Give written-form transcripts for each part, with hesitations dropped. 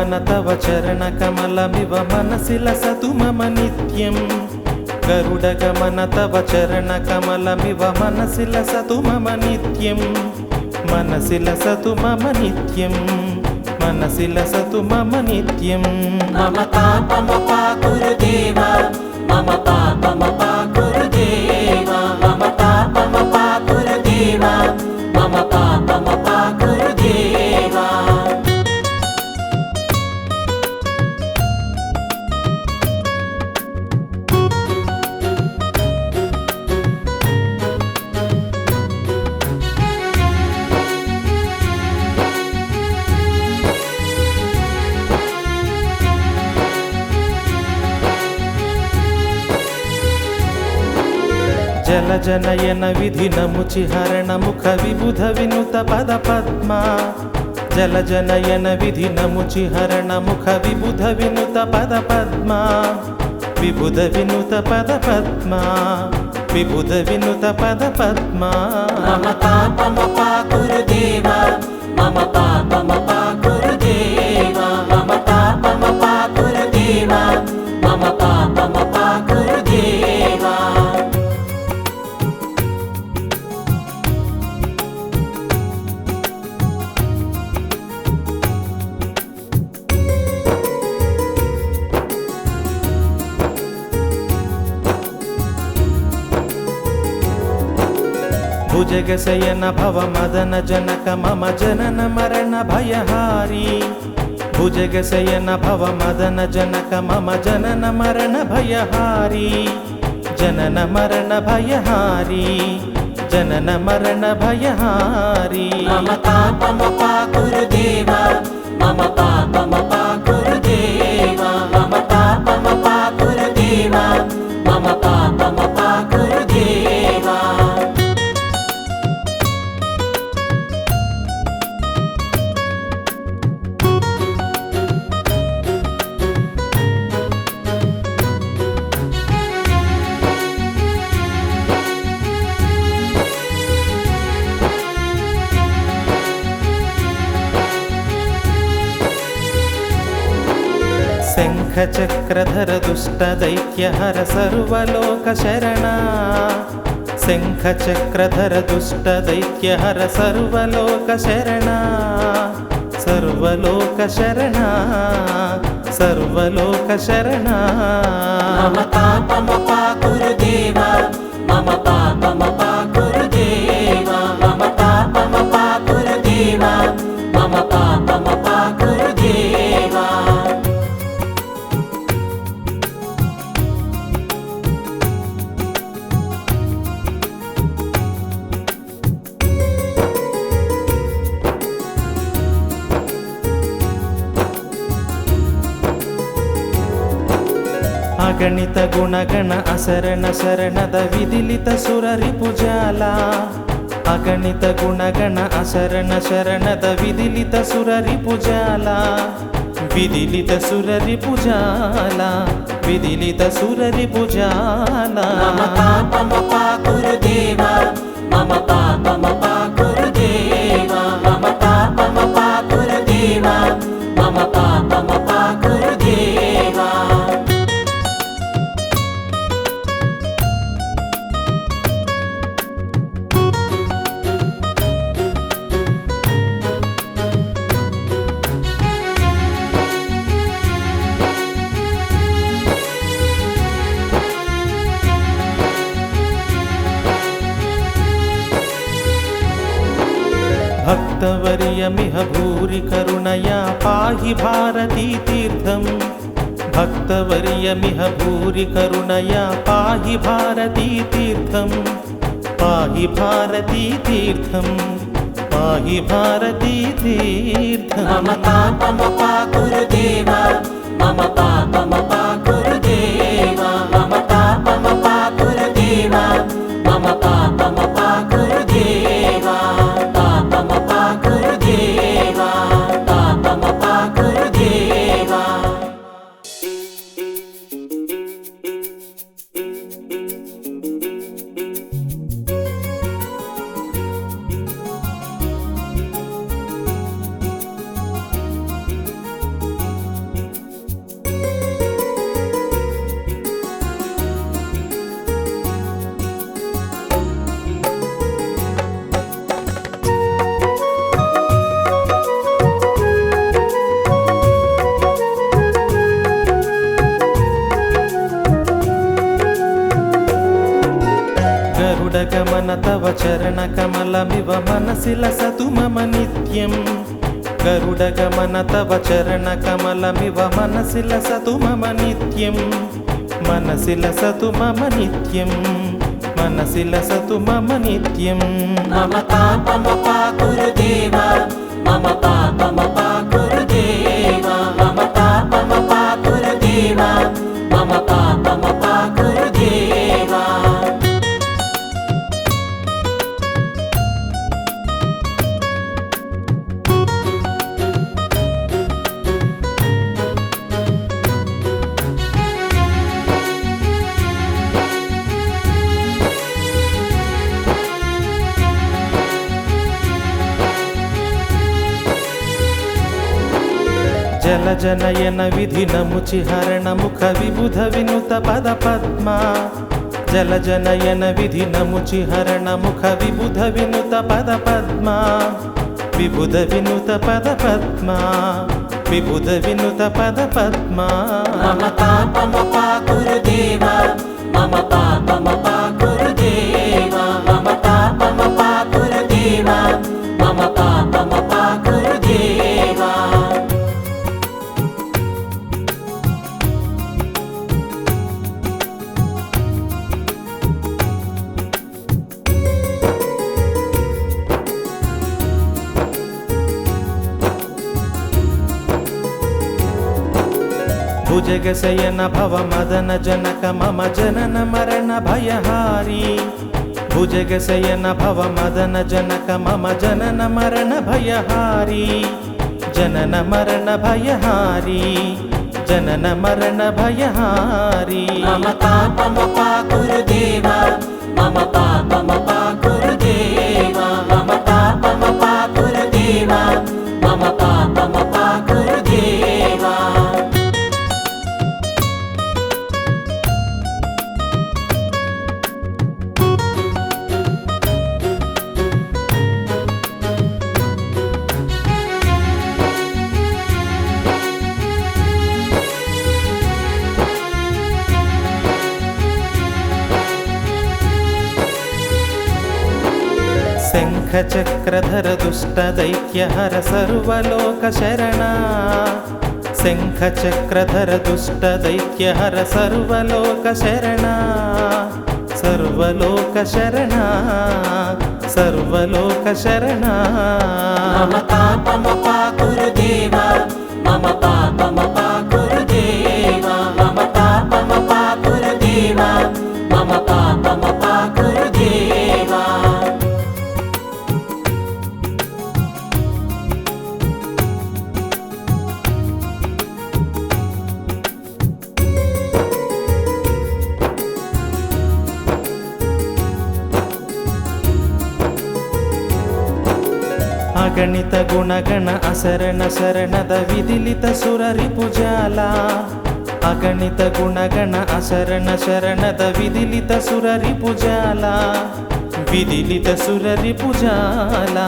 गरुडगमन तव चरणकमलमिव मनसि लसतु मम नित्यं गरुडगमन तव चरणकमलमिव मनसि लसतु मम नित्यं मनसि लसतु मम नित्यं मनसि लसतु मम नित्यं मम पापमपा गुरुदेव मम पापमपा गुरुदेव मम पापमपा गुरुदेव मम पापमपा गुरुदेव जलजनयन विधिनमुचिहरण मुख विबुध विनुत पद पद्मा जलजनयन विधिनमुचिहरण मुख विबुध विनुत पद पद्मा विबुध विनुत पद पद्मा विबुध विनुत पद पद्मा मम पापमपा गुरुदेव मम पापमपा गुरुदेव मम पापमपा गुरुदेव मम पापमपा गुरुदेव भुजगशयन भव मदन जनक मम जनन मरण भयहारी भुजगशयन भव मदन जनक मम जनन मरण भयहारी जनन मरण भयहारी जनन मरण भयहारी मम पापमपा गुरुदेव मम पापमपा गुरुदेव मम पापमपा गुरुदेव मम पापमपा गुरुदेव शङ्खचक्रधर दुष्टदैत्यहर सर्वलोकशरणा शङ्खचक्रधर दुष्टदैत्यहर सर्वलोकशरणा सर्वलोकशरणा सर्वलोकशरणा मम पापमपा गुरुदेव मम पापमपा गुरुदेव मम पापमपा गुरुदेव मम पापमपा गुरुदेव अगणित गुणगण असरण शरणद विदिलित सुररिपुजाला अगणित गुणगण असरण शरणद विदिलित सुररिपुजाला विदिलित सुररिपुजाला विदिलित सुररिपुजाला मम पापमपा गुरुदेव मम पापमपा गुरुदेव मम पापमपा गुरुदेव मम पापमपा गुरुदेव भक्तवर्यमिह भूरि करुणया पाहि भारती तीर्थं भक्तवर्यमिह भूरि करुणया पाहि भारती तीर्थं पाहि भारती तीर्थं पाहि भारती तीर्थं मम पापमपा गुरुदेव मम पापमपा गुरुदेव मम पापमपा गुरुदेव मम पापमपा गुरुदेव पापमपा गुरुदेव पापमपा गुरुदेव गरुडगमन तव चरणकमलमिव मनसि लसतु मम नित्यम् गरुडगमन तव चरणकमलमिव मनसि लसतु मम नित्यम् मनसि लसतु मम नित्यम् मनसि लसतु मम नित्यम् मम पापमपा गुरुदेवा मम पापमपा गुरुदेवा मम पापमपा गुरुदेवा मम पापमपा गुरुदेवा जलजनयन विधिनमुचिहरण मुख विबुध विनुत पद पद्मा जलजनयन विधिनमुचिहरण मुख विबुध विनुत पद पद्मा विबुध विनुत पद पद्मा विबुध विनुत पद पद्मा मम पापमपा गुरुदेवा मम पापमपा गुरुदेवा मम पापमपा गुरुदेवा मम पापमपा गुरुदेवा भुजगशयन भव मदन जनक मम जनन मरण भयहारी भुजगशयन भव मदन जनक मम जनन मरण भयहारी जनन मरण भयहारी जनन मरण भयहारी मम पापमपा गुरुदेवा मम पापमपा गुरुदेवा मम पापमपा गुरुदेवा मम पापमपा गुरुदेवा शङ्खचक्रधर दुष्टदैत्यहर सर्वलोकशरणा शङ्खचक्रधर दुष्टदैत्यहर सर्वलोकशरणा सर्वलोकशरणा सर्वलोकशरणा मम पापमपा गुरुदेवा मम पापमपा गुरुदेवा मम पापमपा गुरुदेवा मम पापमपा गुरुदेवा अगणित गुणगण असरण शरणद विदिलित सुररिपुजाला अगणित गुणगण असरण शरणद विदिलित सुररिपुजाला विदिलित सुररिपुजाला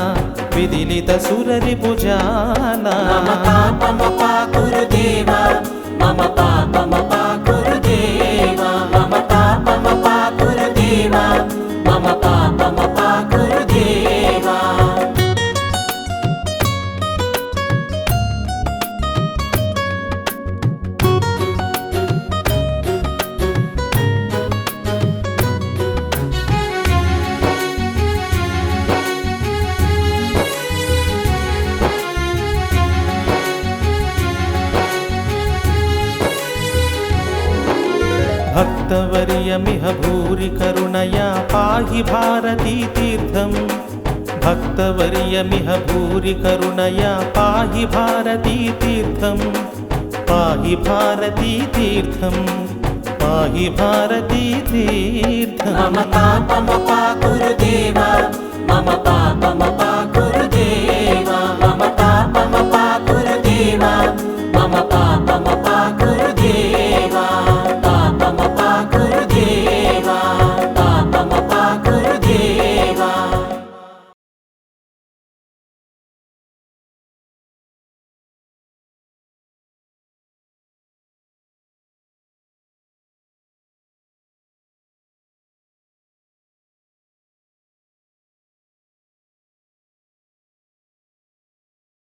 विदिलित सुररिपुजाला मम पापमपा गुरुदेवा मम पापमपा गुरुदेवा मम पापमपा गुरुदेवा मम पापमपा गुरुदेवा भक्तवर्यमिह भूरि करुणया पाहि भारती तीर्थम् भक्तवर्यमिह भूरि करुणया पाहि भारती तीर्थम् पाहि भारती तीर्थम् पाहि भारती तीर्थम् मम पापमपा गुरुदेवा मम पापमपा